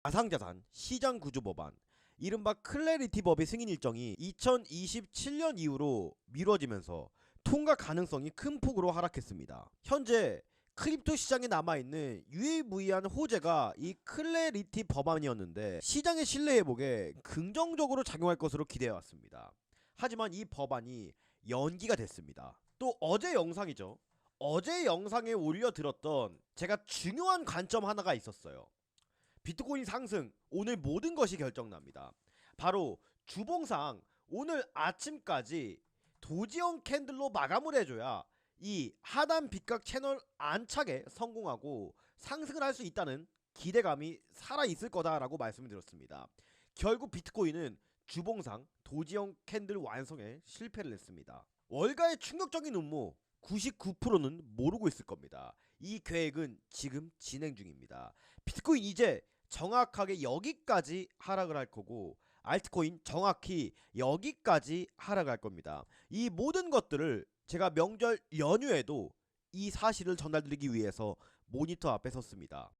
가상자산 시장 구조 법안, 이른바 클래리티 법의 승인 일정이 2027년 이후로 미뤄지면서 통과 가능성이 큰 폭으로 하락했습니다. 현재 크립토 시장에 남아있는 유일무이한 호재가 이 클래리티 법안이었는데 시장의 신뢰 회복에 긍정적으로 작용할 것으로 기대해왔습니다. 하지만 이 법안이 연기가 됐습니다. 또 어제 영상이죠. 어제 영상에 올려드렸던 제가 중요한 관점 하나가 있었어요. 비트코인 상승, 오늘 모든 것이 결정납니다. 바로 주봉상 오늘 아침까지 도지형 캔들로 마감을 해줘야 이 하단 빗각 채널 안착에 성공하고 상승을 할 수 있다는 기대감이 살아있을 거다라고 말씀을 드렸습니다. 결국 비트코인은 주봉상 도지형 캔들 완성에 실패를 했습니다. 월가의 충격적인 음모 99%는 모르고 있을 겁니다. 이 계획은 지금 진행 중입니다. 비트코인 이제 정확하게 여기까지 하락을 할 거고 알트코인 정확히 여기까지 하락할 겁니다. 이 모든 것들을 제가 명절 연휴에도 이 사실을 전달드리기 위해서 모니터 앞에 섰습니다.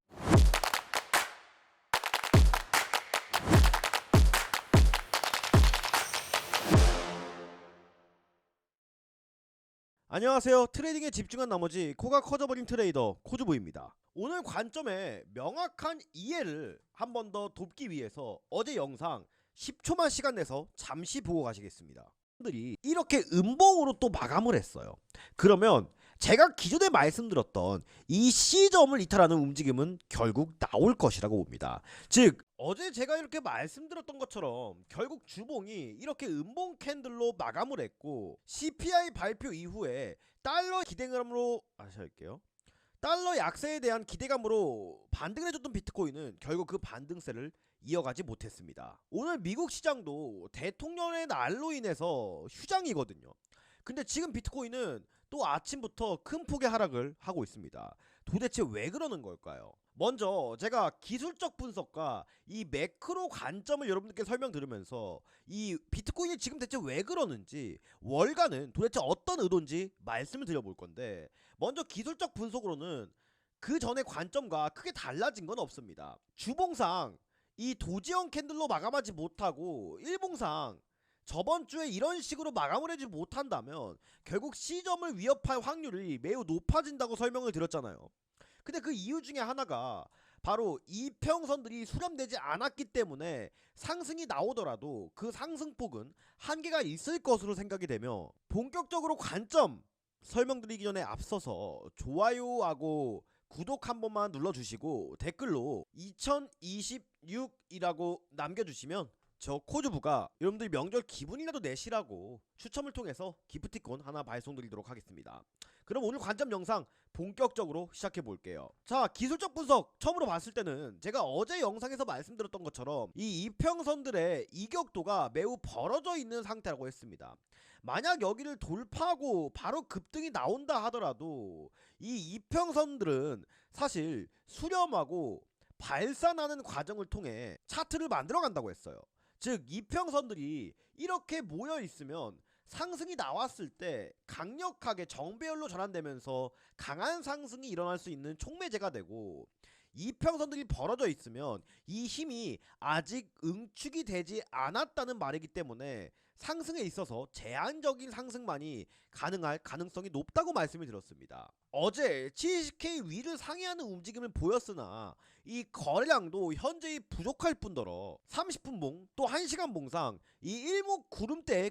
안녕하세요. 트레이딩에 집중한 나머지 코가 커져버린 트레이더 코즈보입니다. 오늘 관점에 명확한 이해를 한 번 더 돕기 위해서 어제 영상 10초만 시간 내서 잠시 보고 가시겠습니다. 들이 이렇게 음봉으로 또 마감을 했어요. 그러면 제가 기존에 말씀드렸던 이 C점을 이탈하는 움직임은 결국 나올 것이라고 봅니다. 즉 어제 제가 이렇게 말씀드렸던 것처럼 결국 주봉이 이렇게 음봉 캔들로 마감을 했고 CPI 발표 이후에 달러 기대감으로 달러 약세에 대한 기대감으로 반등을 해줬던 비트코인은 결국 그 반등세를 이어가지 못했습니다. 오늘 미국 시장도 대통령의 날로 인해서 휴장이거든요. 근데 지금 비트코인은 또 아침부터 큰 폭의 하락을 하고 있습니다. 도대체 왜 그러는 걸까요? 먼저 제가 기술적 분석과 이 매크로 관점을 여러분들께 설명드리면서 이 비트코인이 지금 대체 왜 그러는지 월가는 도대체 어떤 의도인지 말씀을 드려볼 건데, 먼저 기술적 분석으로는 그 전의 관점과 크게 달라진 건 없습니다. 주봉상 이 도지형 캔들로 마감하지 못하고 일봉상 저번 주에 이런 식으로 마감을 하지 못한다면 결국 C점을 위협할 확률이 매우 높아진다고 설명을 드렸잖아요. 근데 그 이유 중에 하나가 바로 이평선들이 수렴되지 않았기 때문에 상승이 나오더라도 그 상승폭은 한계가 있을 것으로 생각이 되며, 본격적으로 관점 설명드리기 전에 앞서서 좋아요하고 구독 한 번만 눌러주시고 댓글로 2026이라고 남겨주시면 저 코즈부가 여러분들 명절 기분이라도 내시라고 추첨을 통해서 기프티콘 하나 발송드리도록 하겠습니다. 그럼 오늘 관점 영상 본격적으로 시작해 볼게요. 자, 기술적 분석 처음으로 봤을 때는 제가 어제 영상에서 말씀드렸던 것처럼 이 이평선들의 이격도가 매우 벌어져 있는 상태라고 했습니다. 만약 여기를 돌파하고 바로 급등이 나온다 하더라도 이 이평선들은 사실 수렴하고 발산하는 과정을 통해 차트를 만들어 간다고 했어요. 즉 이평선들이 이렇게 모여 있으면 상승이 나왔을 때 강력하게 정배열로 전환되면서 강한 상승이 일어날 수 있는 촉매제가 되고, 이평선들이 벌어져 있으면 이 힘이 아직 응축이 되지 않았다는 말이기 때문에 상승에 있어서 제한적인 상승만이 가능할 가능성이 높다고 말씀을 드렸습니다. 어제 70K 위를 상회하는 움직임을 보였으나 이 거래량도 현저히 부족할 뿐더러 30분 봉 또 1시간 봉상 이 일목 구름대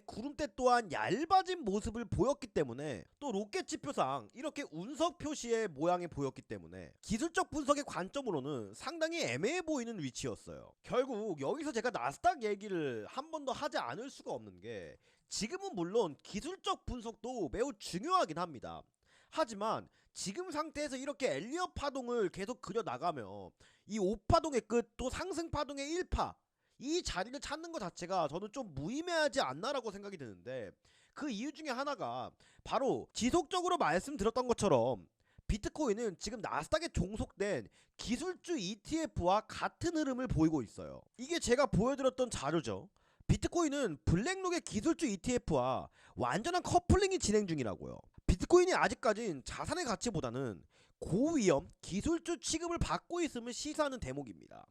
또한 얇아진 모습을 보였기 때문에, 또 로켓 지표상 이렇게 운석 표시의 모양이 보였기 때문에 기술적 분석의 관점으로는 상당히 애매해 보이는 위치였어요. 결국 여기서 제가 나스닥 얘기를 한 번 더 하지 않을 수가 없는 게, 지금은 물론 기술적 분석도 매우 중요하긴 합니다. 하지만 지금 상태에서 이렇게 엘리엇 파동을 계속 그려나가며 이 5파동의 끝 또 상승 파동의 1파 이 자리를 찾는 것 자체가 저는 좀 무의미하지 않나라고 생각이 드는데, 그 이유 중에 하나가 바로 지속적으로 말씀드렸던 것처럼 비트코인은 지금 나스닥에 종속된 기술주 ETF와 같은 흐름을 보이고 있어요. 이게 제가 보여드렸던 자료죠. 비트코인은 블랙록의 기술주 ETF와 완전한 커플링이 진행 중이라고요. 비트코인이 아직까진 자산의 가치보다는 고위험 기술주 취급을 받고 있음을 시사하는 대목입니다.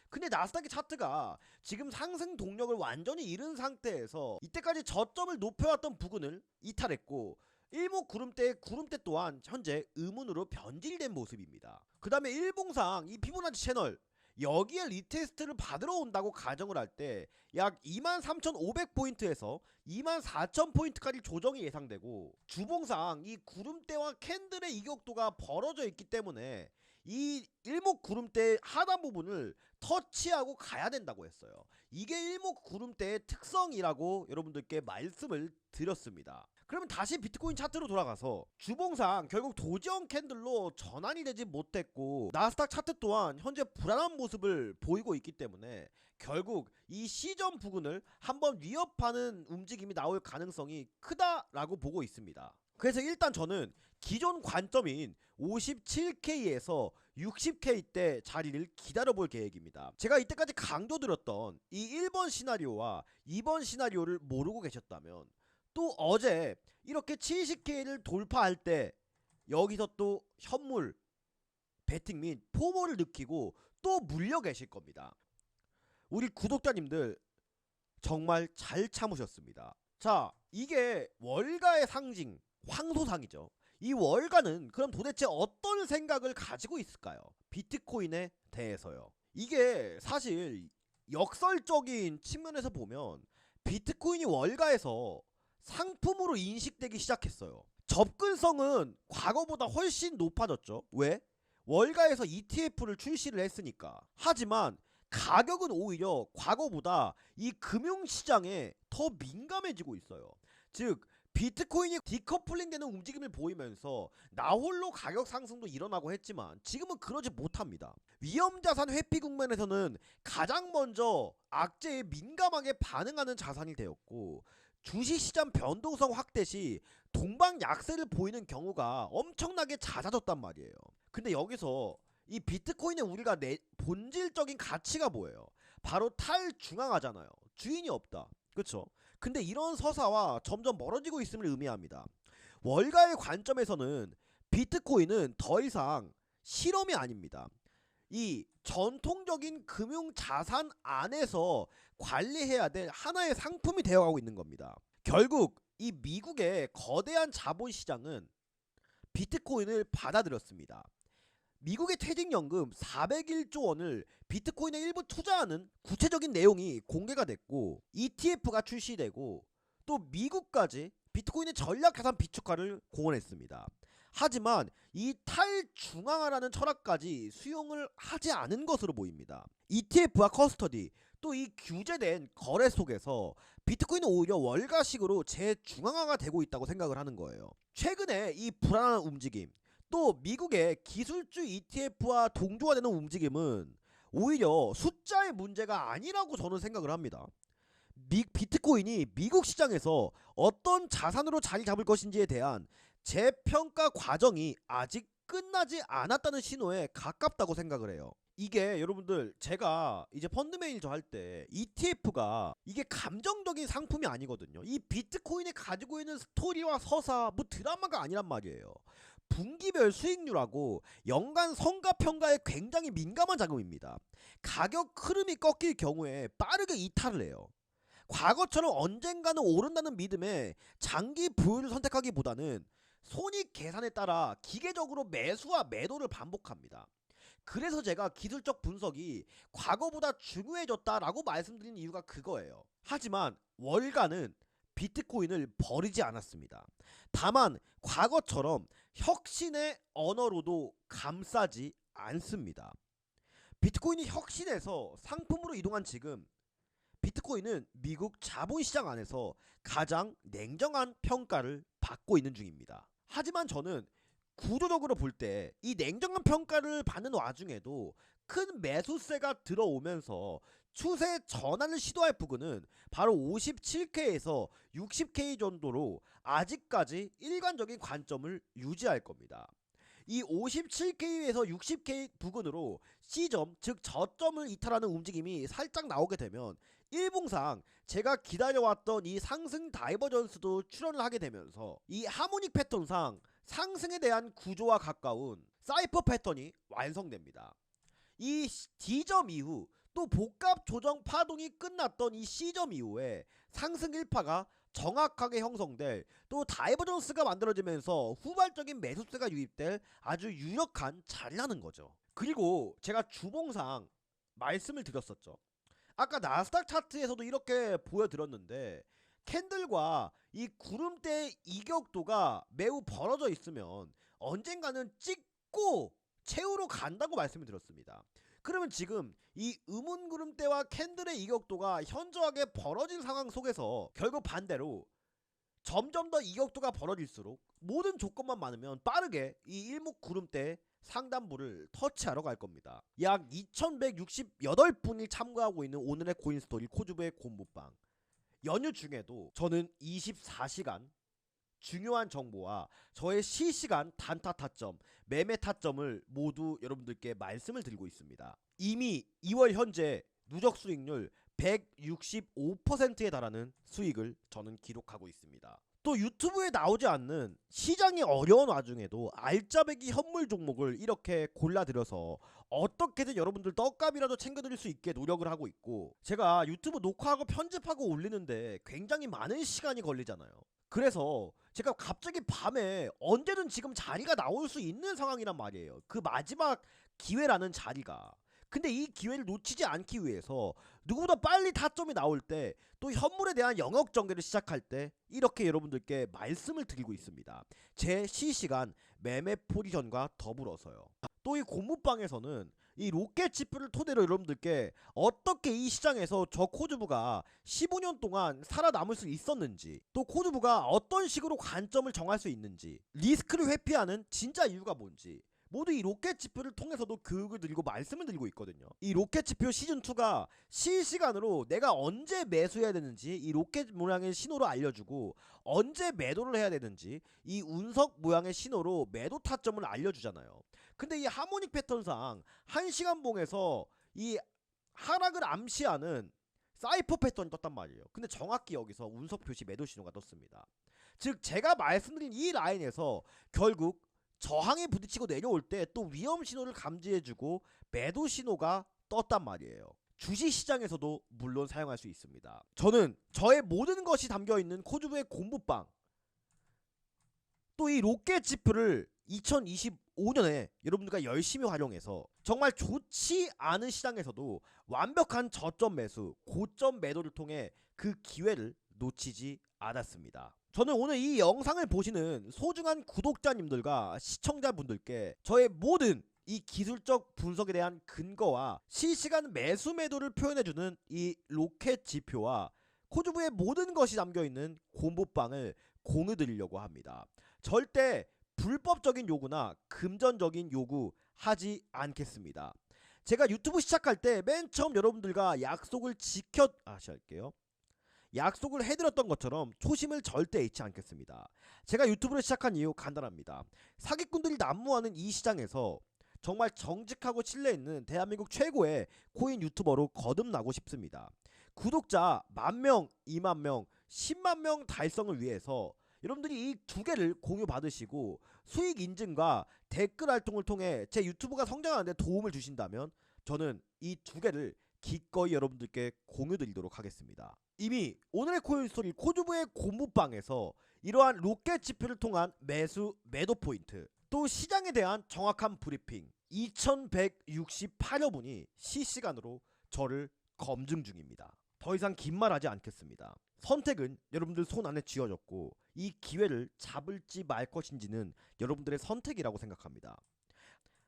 근데 나스닥의 차트가 지금 상승 동력을 완전히 잃은 상태에서 이때까지 저점을 높여왔던 부근을 이탈했고 일목구름대 또한 현재 음운으로 변질된 모습입니다. 그 다음에 일봉상 이 피보나치 채널 여기에 리테스트를 받으러 온다고 가정을 할 때 약 23,500포인트에서 24,000포인트까지 조정이 예상되고 주봉상 이 구름대와 캔들의 이격도가 벌어져 있기 때문에 이 일목구름대 하단 부분을 터치하고 가야 된다고 했어요. 이게 일목구름대의 특성이라고 여러분들께 말씀을 드렸습니다. 그러면 다시 비트코인 차트로 돌아가서 주봉상 결국 도지형 캔들로 전환이 되지 못했고 나스닥 차트 또한 현재 불안한 모습을 보이고 있기 때문에 결국 이 시점 부근을 한번 위협하는 움직임이 나올 가능성이 크다라고 보고 있습니다. 그래서 일단 저는 기존 관점인 57K에서 60K 때 자리를 기다려볼 계획입니다. 제가 이때까지 강조드렸던 이 1번 시나리오와 2번 시나리오를 모르고 계셨다면 또 어제 이렇게 70K를 돌파할 때 여기서 또 현물 베팅 및 포모를 느끼고 또 물려 계실 겁니다. 우리 구독자님들 정말 잘 참으셨습니다. 자, 이게 월가의 상징 황소상이죠. 이 월가는 그럼 도대체 어떤 생각을 가지고 있을까요? 비트코인에 대해서요. 이게 사실 역설적인 측면에서 보면 비트코인이 월가에서 상품으로 인식되기 시작했어요. 접근성은 과거보다 훨씬 높아졌죠. 왜? 월가에서 ETF를 출시를 했으니까. 하지만 가격은 오히려 과거보다 이 금융시장에 더 민감해지고 있어요. 즉 비트코인이 디커플링 되는 움직임을 보이면서 나홀로 가격 상승도 일어나고 했지만 지금은 그러지 못합니다. 위험자산 회피 국면에서는 가장 먼저 악재에 민감하게 반응하는 자산이 되었고 주식시장 변동성 확대 시 동방약세를 보이는 경우가 엄청나게 잦아졌단 말이에요. 근데 여기서 이 비트코인의 우리가 본질적인 가치가 뭐예요? 바로 탈중앙화잖아요. 주인이 없다. 그쵸? 근데 이런 서사와 점점 멀어지고 있음을 의미합니다. 월가의 관점에서는 비트코인은 더 이상 실험이 아닙니다. 이 전통적인 금융자산 안에서 관리해야 될 하나의 상품이 되어가고 있는 겁니다. 결국 이 미국의 거대한 자본시장은 비트코인을 받아들였습니다. 미국의 퇴직연금 401조 원을 비트코인에 일부 투자하는 구체적인 내용이 공개가 됐고 ETF가 출시되고 또 미국까지 비트코인의 전략자산 비축화를 공언했습니다. 하지만 이 탈중앙화라는 철학까지 수용을 하지 않은 것으로 보입니다. ETF와 커스터디 또 이 규제된 거래 속에서 비트코인은 오히려 월가식으로 재중앙화가 되고 있다고 생각을 하는 거예요. 최근에 이 불안한 움직임 또 미국의 기술주 ETF와 동조화되는 움직임은 오히려 숫자의 문제가 아니라고 저는 생각을 합니다. 비트코인이 미국 시장에서 어떤 자산으로 자리 잡을 것인지에 대한 재평가 과정이 아직 끝나지 않았다는 신호에 가깝다고 생각을 해요. 이게 여러분들 제가 이제 펀드 매니저 할 때 ETF가 이게 감정적인 상품이 아니거든요. 이 비트코인이 가지고 있는 스토리와 서사 뭐 드라마가 아니란 말이에요. 분기별 수익률하고 연간 성과 평가에 굉장히 민감한 자금입니다. 가격 흐름이 꺾일 경우에 빠르게 이탈을 해요. 과거처럼 언젠가는 오른다는 믿음에 장기 보유를 선택하기보다는 손익 계산에 따라 기계적으로 매수와 매도를 반복합니다. 그래서 제가 기술적 분석이 과거보다 중요해졌다라고 말씀드린 이유가 그거예요. 하지만 월가는 비트코인을 버리지 않았습니다. 다만 과거처럼 혁신의 언어로도 감싸지 않습니다. 비트코인이 혁신해서 상품으로 이동한 지금 비트코인은 미국 자본시장 안에서 가장 냉정한 평가를 받고 있는 중입니다. 하지만 저는 구조적으로 볼 때 이 냉정한 평가를 받는 와중에도 큰 매수세가 들어오면서 추세 전환을 시도할 부분은 바로 57K에서 60K 정도로 아직까지 일관적인 관점을 유지할 겁니다. 이 57K에서 60K 부근으로 C점 즉 저점을 이탈하는 움직임이 살짝 나오게 되면 일봉상 제가 기다려왔던 이 상승 다이버전스도 출현을 하게 되면서 이 하모닉 패턴상 상승에 대한 구조와 가까운 사이퍼 패턴이 완성됩니다. 이 D점 이후 또 복합 조정 파동이 끝났던 이 시점 이후에 상승 일파가 정확하게 형성될, 또 다이버전스가 만들어지면서 후발적인 매수세가 유입될 아주 유력한 자리라는 거죠. 그리고 제가 주봉상 말씀을 드렸었죠. 아까 나스닥 차트에서도 이렇게 보여드렸는데, 캔들과 이 구름대의 이격도가 매우 벌어져 있으면 언젠가는 찍고 채우러 간다고 말씀을 드렸습니다. 그러면 지금 이 음운구름대와 캔들의 이격도가 현저하게 벌어진 상황 속에서 결국 반대로 점점 더 이격도가 벌어질수록 모든 조건만 많으면 빠르게 이 일목구름대 상단부를 터치하러 갈 겁니다. 약 2168분이 참가하고 있는 오늘의 코인스토리 코주브의 곰부방. 연휴 중에도 저는 24시간 중요한 정보와 저의 실시간 단타 타점, 매매 타점을 모두 여러분들께 말씀을 드리고 있습니다. 이미 2월 현재 누적 수익률 165%에 달하는 수익을 저는 기록하고 있습니다. 또 유튜브에 나오지 않는 시장이 어려운 와중에도 알짜배기 현물 종목을 이렇게 골라드려서 어떻게든 여러분들 떡값이라도 챙겨드릴 수 있게 노력을 하고 있고, 제가 유튜브 녹화하고 편집하고 올리는데 굉장히 많은 시간이 걸리잖아요. 그래서 제가 갑자기 밤에 언제든 지금 자리가 나올 수 있는 상황이란 말이에요. 그 마지막 기회라는 자리가. 근데 이 기회를 놓치지 않기 위해서 누구보다 빨리 타점이 나올 때, 또 현물에 대한 영역 전개를 시작할 때 이렇게 여러분들께 말씀을 드리고 있습니다. 제 실시간 매매 포지션과 더불어서요. 또 이 고무방에서는 이 로켓 지표를 토대로 여러분들께 어떻게 이 시장에서 저 코주부가 15년 동안 살아남을 수 있었는지, 또 코주부가 어떤 식으로 관점을 정할 수 있는지, 리스크를 회피하는 진짜 이유가 뭔지, 모두 이 로켓 지표를 통해서도 교육을 드리고 말씀을 드리고 있거든요. 이 로켓 지표 시즌2가 실시간으로 내가 언제 매수해야 되는지 이 로켓 모양의 신호로 알려주고, 언제 매도를 해야 되는지 이 운석 모양의 신호로 매도 타점을 알려주잖아요. 근데 이 하모닉 패턴상 1시간 봉에서 이 하락을 암시하는 사이퍼 패턴이 떴단 말이에요. 근데 정확히 여기서 운석 표시 매도 신호가 떴습니다. 즉 제가 말씀드린 이 라인에서 결국 저항에 부딪히고 내려올 때 또 위험 신호를 감지해주고 매도 신호가 떴단 말이에요. 주식시장에서도 물론 사용할 수 있습니다. 저는 저의 모든 것이 담겨있는 코주브의 곰부방, 또 이 로켓 지표를 2025년에 여러분들과 열심히 활용해서 정말 좋지 않은 시장에서도 완벽한 저점 매수, 고점 매도를 통해 그 기회를 놓치지 않았습니다. 저는 오늘 이 영상을 보시는 소중한 구독자님들과 시청자분들께 저의 모든 이 기술적 분석에 대한 근거와 실시간 매수 매도를 표현해주는 이 로켓 지표와 코주브의 모든 것이 담겨있는 곰보방을 공유드리려고 합니다. 절대 불법적인 요구나 금전적인 요구 하지 않겠습니다. 제가 유튜브 시작할 때 맨 처음 여러분들과 약속을 약속을 해드렸던 것처럼 초심을 절대 잃지 않겠습니다. 제가 유튜브를 시작한 이유 간단합니다. 사기꾼들이 난무하는 이 시장에서 정말 정직하고 신뢰있는 대한민국 최고의 코인 유튜버로 거듭나고 싶습니다. 구독자 10,000명, 20,000명, 100,000명 달성을 위해서 여러분들이 이 두 개를 공유 받으시고 수익 인증과 댓글 활동을 통해 제 유튜브가 성장하는 데 도움을 주신다면 저는 이 두 개를 기꺼이 여러분들께 공유드리도록 하겠습니다. 이미 오늘의 코인스토리 코주브의 곰부방에서 이러한 로켓 지표를 통한 매수 매도 포인트, 또 시장에 대한 정확한 브리핑 2168여 분이 실시간으로 저를 검증 중입니다. 더 이상 긴 말 하지 않겠습니다. 선택은 여러분들 손 안에 쥐어졌고 이 기회를 잡을지 말 것인지는 여러분들의 선택이라고 생각합니다.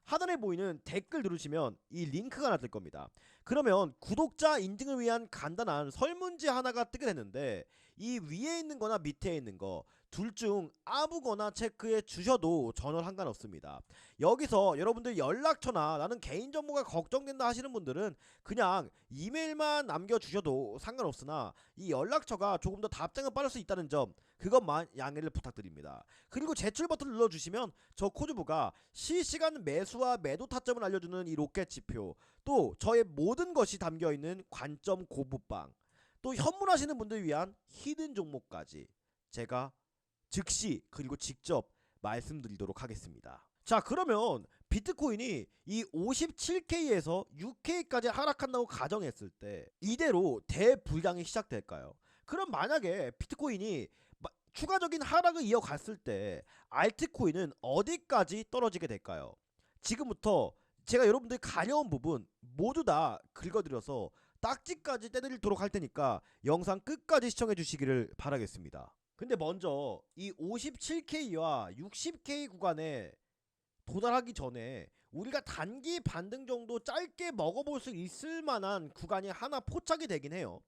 하단에 보이는 댓글 누르시면 이 링크가 하나 뜰 겁니다. 그러면 구독자 인증을 위한 간단한 설문지 하나가 뜨게 되는데, 이 위에 있는 거나 밑에 있는 거 둘 중 아무거나 체크해 주셔도 전혀 상관없습니다. 여기서 여러분들 연락처나 나는 개인정보가 걱정된다 하시는 분들은 그냥 이메일만 남겨주셔도 상관없으나 이 연락처가 조금 더 답장을 빠를 수 있다는 점, 그것만 양해를 부탁드립니다. 그리고 제출 버튼을 눌러주시면 저 코주브가 실시간 매수와 매도 타점을 알려주는 이 로켓 지표, 또 저의 모든 것이 담겨있는 관점 고부방, 또 현물하시는 분들 위한 히든 종목까지 제가 즉시 그리고 직접 말씀드리도록 하겠습니다. 자, 그러면 비트코인이 이 57K에서 6K까지 하락한다고 가정했을 때 이대로 대불량이 시작될까요? 그럼 만약에 비트코인이 추가적인 하락을 이어갔을 때 알트코인은 어디까지 떨어지게 될까요? 지금부터 제가 여러분들 가려운 부분 모두 다 긁어드려서 딱지까지 떼드리도록 할 테니까 영상 끝까지 시청해 주시기를 바라겠습니다. 근데 먼저 이 57K와 60K 구간에 도달하기 전에 우리가 단기 반등 정도 짧게 먹어볼 수 있을 만한 구간이 하나 포착이 되긴 해요.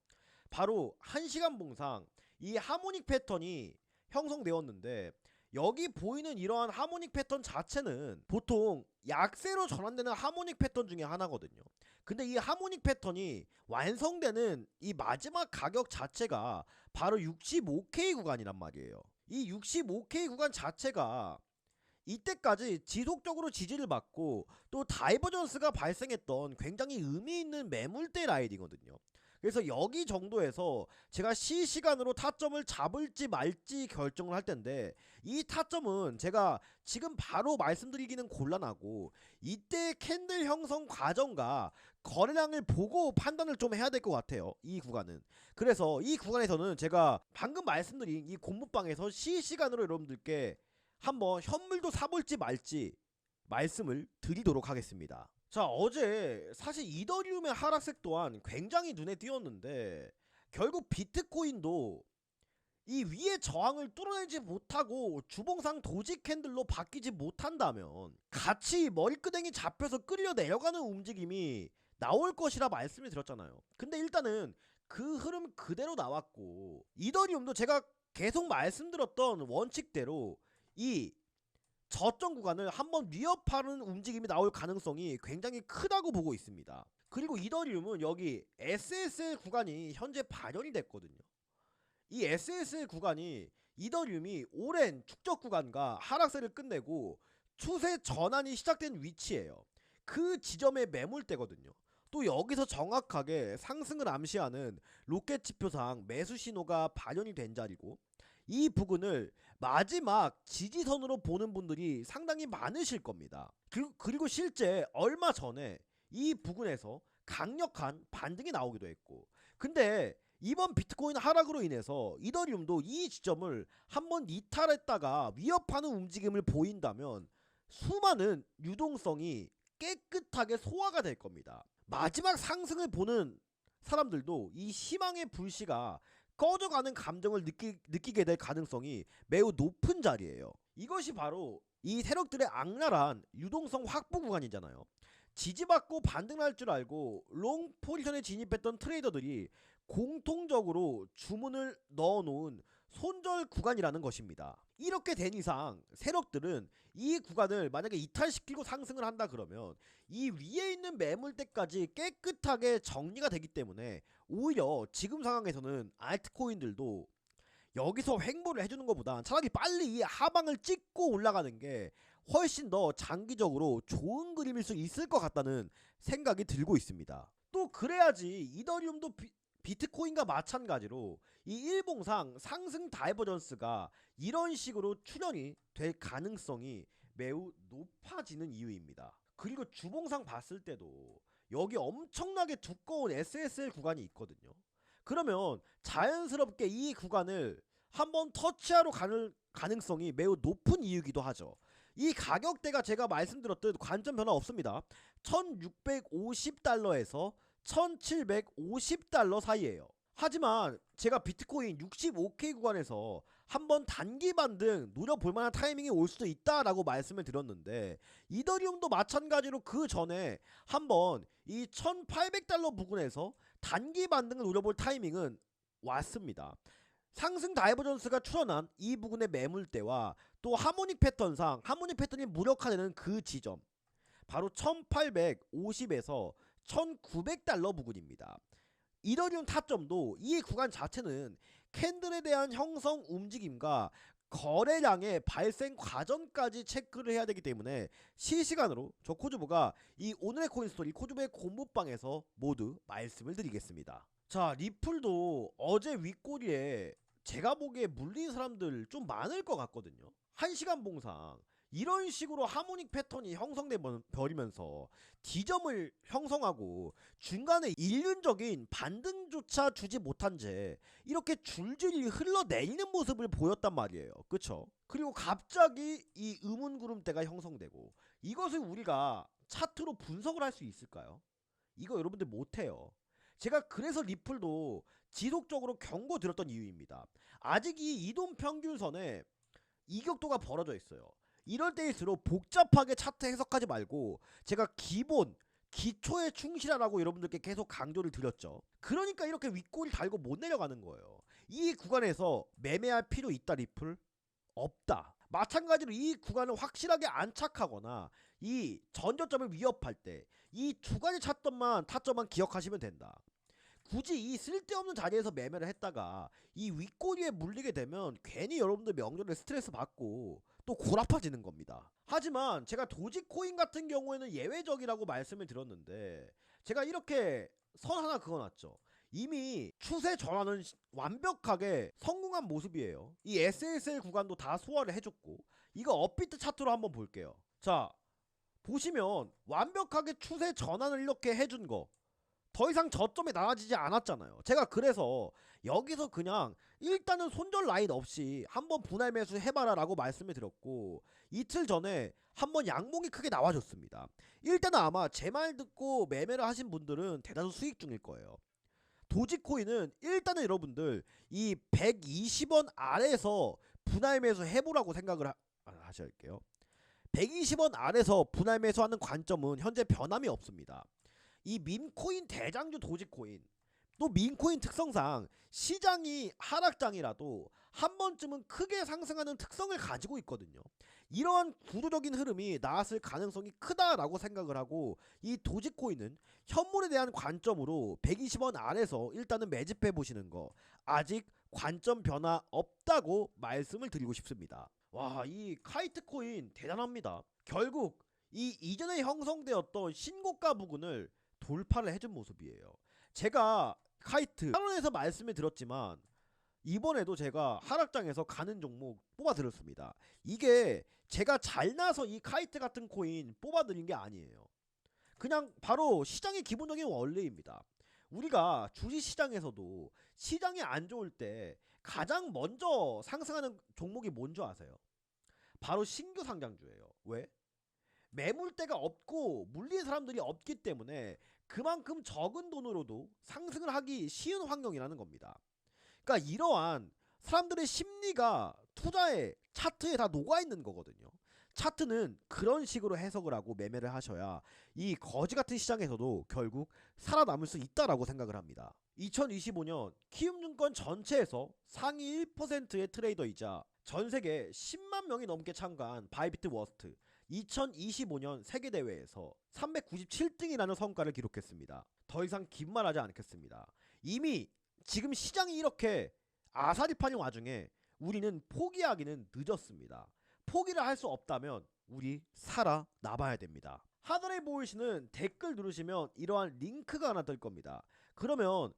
바로 1시간 봉상 이 하모닉 패턴이 형성되었는데, 여기 보이는 이러한 하모닉 패턴 자체는 보통 약세로 전환되는 하모닉 패턴 중에 하나거든요. 근데 이 하모닉 패턴이 완성되는 이 마지막 가격 자체가 바로 65K 구간이란 말이에요. 이 65K 구간 자체가 이때까지 지속적으로 지지를 받고 또 다이버전스가 발생했던 굉장히 의미 있는 매물대 라인이거든요. 그래서 여기 정도에서 제가 실시간으로 타점을 잡을지 말지 결정을 할 텐데, 이 타점은 제가 지금 바로 말씀드리기는 곤란하고 이때 캔들 형성 과정과 거래량을 보고 판단을 좀 해야 될 것 같아요, 이 구간은. 그래서 이 구간에서는 제가 방금 말씀드린 이 공부방에서 실시간으로 여러분들께 한번 현물도 사볼지 말지 말씀을 드리도록 하겠습니다. 자, 어제 사실 이더리움의 하락색 또한 굉장히 눈에 띄었는데, 결국 비트코인도 이 위의 저항을 뚫어내지 못하고 주봉상 도지 캔들로 바뀌지 못한다면 같이 머리끄댕이 잡혀서 끌려 내려가는 움직임이 나올 것이라 말씀을 드렸잖아요. 근데 일단은 그 흐름 그대로 나왔고, 이더리움도 제가 계속 말씀드렸던 원칙대로 이 저점 구간을 한번 위협하는 움직임이 나올 가능성이 굉장히 크다고 보고 있습니다. 그리고 이더리움은 여기 SSL 구간이 현재 반영이 됐거든요. 이 SSL 구간이 이더리움이 오랜 축적 구간과 하락세를 끝내고 추세 전환이 시작된 위치예요. 그 지점의 매물대거든요. 또 여기서 정확하게 상승을 암시하는 로켓 지표상 매수 신호가 반영이 된 자리고, 이 부근을 마지막 지지선으로 보는 분들이 상당히 많으실 겁니다. 그리고 실제 얼마 전에 이 부근에서 강력한 반등이 나오기도 했고, 근데 이번 비트코인 하락으로 인해서 이더리움도 이 지점을 한번 이탈했다가 위협하는 움직임을 보인다면 수많은 유동성이 깨끗하게 소화가 될 겁니다. 마지막 상승을 보는 사람들도 이 희망의 불씨가 꺼져가는 감정을 느끼게 될 가능성이 매우 높은 자리예요. 이것이 바로 이 세력들의 악랄한 유동성 확보 구간이잖아요. 지지받고 반등할 줄 알고 롱 포지션에 진입했던 트레이더들이 공통적으로 주문을 넣어놓은 손절 구간이라는 것입니다. 이렇게 된 이상 세력들은 이 구간을 만약에 이탈시키고 상승을 한다 그러면 이 위에 있는 매물대까지 깨끗하게 정리가 되기 때문에 오히려 지금 상황에서는 알트코인들도 여기서 횡보를 해주는 것보다 차라리 빨리 이 하방을 찍고 올라가는 게 훨씬 더 장기적으로 좋은 그림일 수 있을 것 같다는 생각이 들고 있습니다. 또 그래야지 이더리움도 비트코인과 마찬가지로 이 일봉상 상승 다이버전스가 이런 식으로 출현이 될 가능성이 매우 높아지는 이유입니다. 그리고 주봉상 봤을 때도 여기 엄청나게 두꺼운 SSL 구간이 있거든요. 그러면 자연스럽게 이 구간을 한번 터치하러 가는 가능성이 매우 높은 이유이기도 하죠. 이 가격대가 제가 말씀드렸듯 관점 변화 없습니다. 1650달러에서 1750달러 사이에요. 하지만 제가 비트코인 65K 구간에서 한번 단기 반등 노려볼 만한 타이밍이 올 수도 있다라고 말씀을 드렸는데, 이더리움도 마찬가지로 그 전에 한번 이 1800달러 부근에서 단기 반등을 노려볼 타이밍은 왔습니다. 상승 다이버전스가 출현한 이 부분의 매물대와 또 하모닉 패턴상 하모닉 패턴이 무력화되는 그 지점, 바로 1850에서 1900달러 부근입니다. 이더리움 타점도 이 구간 자체는 캔들에 대한 형성 움직임과 거래량의 발생 과정까지 체크를 해야 되기 때문에 실시간으로 저 코주부가 이 오늘의 코인스토리 코주부의 공부방에서 모두 말씀을 드리겠습니다. 자, 리플도 어제 윗꼬리에 제가 보기에 물린 사람들 좀 많을 것 같거든요. 1시간 봉상 이런 식으로 하모닉 패턴이 형성돼 버리면서 D점을 형성하고 중간에 일륜적인 반등조차 주지 못한 채 이렇게 줄줄이 흘러내리는 모습을 보였단 말이에요. 그쵸? 그리고 갑자기 이 음운구름대가 형성되고, 이것을 우리가 차트로 분석을 할 수 있을까요? 이거 여러분들 못해요. 제가 그래서 리플도 지속적으로 경고 드렸던 이유입니다. 아직 이 이동평균선에 이격도가 벌어져 있어요. 이럴 때일수록 복잡하게 차트 해석하지 말고 제가 기초에 충실하라고 여러분들께 계속 강조를 드렸죠. 그러니까 이렇게 윗골 달고 못 내려가는 거예요. 이 구간에서 매매할 필요 있다 리플? 없다. 마찬가지로 이 구간을 확실하게 안착하거나 이 전저점을 위협할 때 이 두 가지 타점만 기억하시면 된다. 굳이 이 쓸데없는 자리에서 매매를 했다가 이 윗꼬리에 물리게 되면 괜히 여러분들 명절에 스트레스 받고 또 골아파지는 겁니다. 하지만 제가 도지코인 같은 경우에는 예외적이라고 말씀을 드렸는데, 제가 이렇게 선 하나 그어놨죠. 이미 추세 전환은 완벽하게 성공한 모습이에요. 이 SSL 구간도 다 소화를 해줬고, 이거 업비트 차트로 한번 볼게요. 자, 보시면 완벽하게 추세 전환을 이렇게 해준 거, 더 이상 저점에 나아지지 않았잖아요. 제가 그래서 여기서 그냥 일단은 손절 라인 없이 한번 분할 매수 해봐라 라고 말씀을 드렸고, 이틀 전에 한번 양봉이 크게 나와줬습니다. 일단은 아마 제 말 듣고 매매를 하신 분들은 대다수 수익 중일 거예요. 도지코인은 일단은 여러분들 이 120원 아래에서 분할 매수 해보라고 생각을 하셔야 할게요. 120원 아래에서 분할 매수하는 관점은 현재 변함이 없습니다. 이 밈코인 대장주 도지코인, 또 밈코인 특성상 시장이 하락장이라도 한 번쯤은 크게 상승하는 특성을 가지고 있거든요. 이러한 구조적인 흐름이 나왔을 가능성이 크다라고 생각을 하고, 이 도지코인은 현물에 대한 관점으로 120원 아래서 일단은 매집해 보시는 거, 아직 관점 변화 없다고 말씀을 드리고 싶습니다. 와, 이 카이트코인 대단합니다. 결국 이 이전에 형성되었던 신고가 부근을 돌파를 해준 모습이에요. 제가 카이트 8원에서 말씀을 드렸지만 이번에도 제가 하락장에서 가는 종목 뽑아드렸습니다. 이게 제가 잘나서 이 카이트 같은 코인 뽑아드린 게 아니에요. 그냥 바로 시장의 기본적인 원리입니다. 우리가 주식시장에서도 시장이 안 좋을 때 가장 먼저 상승하는 종목이 뭔지 아세요? 바로 신규 상장주예요. 왜? 매물대가 없고 물린 사람들이 없기 때문에 그만큼 적은 돈으로도 상승을 하기 쉬운 환경이라는 겁니다. 그러니까 이러한 사람들의 심리가 투자에, 차트에 다 녹아있는 거거든요. 차트는 그런 식으로 해석을 하고 매매를 하셔야 이 거지같은 시장에서도 결국 살아남을 수 있다라고 생각을 합니다. 2025년 키움증권 전체에서 상위 1%의 트레이더이자 전세계 10만 명이 넘게 참가한 바이비트 워스트 2025년 세계대회에서 397등이라는 성과를 기록했습니다. 더 이상 긴 말하지 않겠습니다. 이미 지금 시장이 이렇게 아사리 파는 와중에 우리는 포기하기는 늦었습니다. 포기를 할 수 없다면 우리 살아남아야 됩니다. 하단에 보이시는 댓글 누르시면 이러한 링크가 하나 뜰 겁니다. 그러면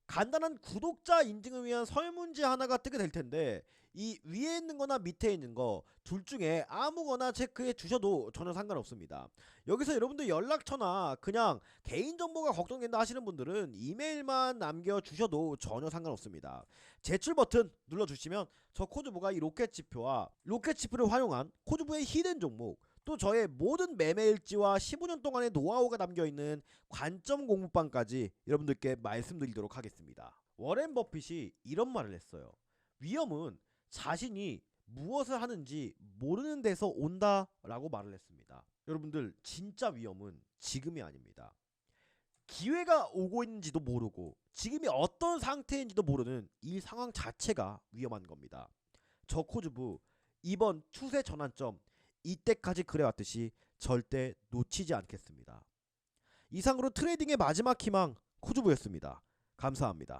간단한 구독자 인증을 위한 설문지 하나가 뜨게 될 텐데, 이 위에 있는 거나 밑에 있는 거 둘 중에 아무거나 체크해 주셔도 전혀 상관없습니다. 여기서 여러분들 연락처나 그냥 개인정보가 걱정된다 하시는 분들은 이메일만 남겨주셔도 전혀 상관없습니다. 제출 버튼 눌러주시면 저 코드부가 이 로켓지표와 로켓지표를 활용한 코드부의 히든 종목, 또 저의 모든 매매 일지와 15년 동안의 노하우가 담겨있는 관점 공부방까지 여러분들께 말씀드리도록 하겠습니다. 워렌 버핏이 이런 말을 했어요. 위험은 자신이 무엇을 하는지 모르는 데서 온다 라고 말을 했습니다. 여러분들, 진짜 위험은 지금이 아닙니다. 기회가 오고 있는지도 모르고 지금이 어떤 상태인지도 모르는 이 상황 자체가 위험한 겁니다. 저 코즈부 이번 추세 전환점 이때까지 그래왔듯이 절대 놓치지 않겠습니다. 이상으로 트레이딩의 마지막 희망 코즈부였습니다. 감사합니다.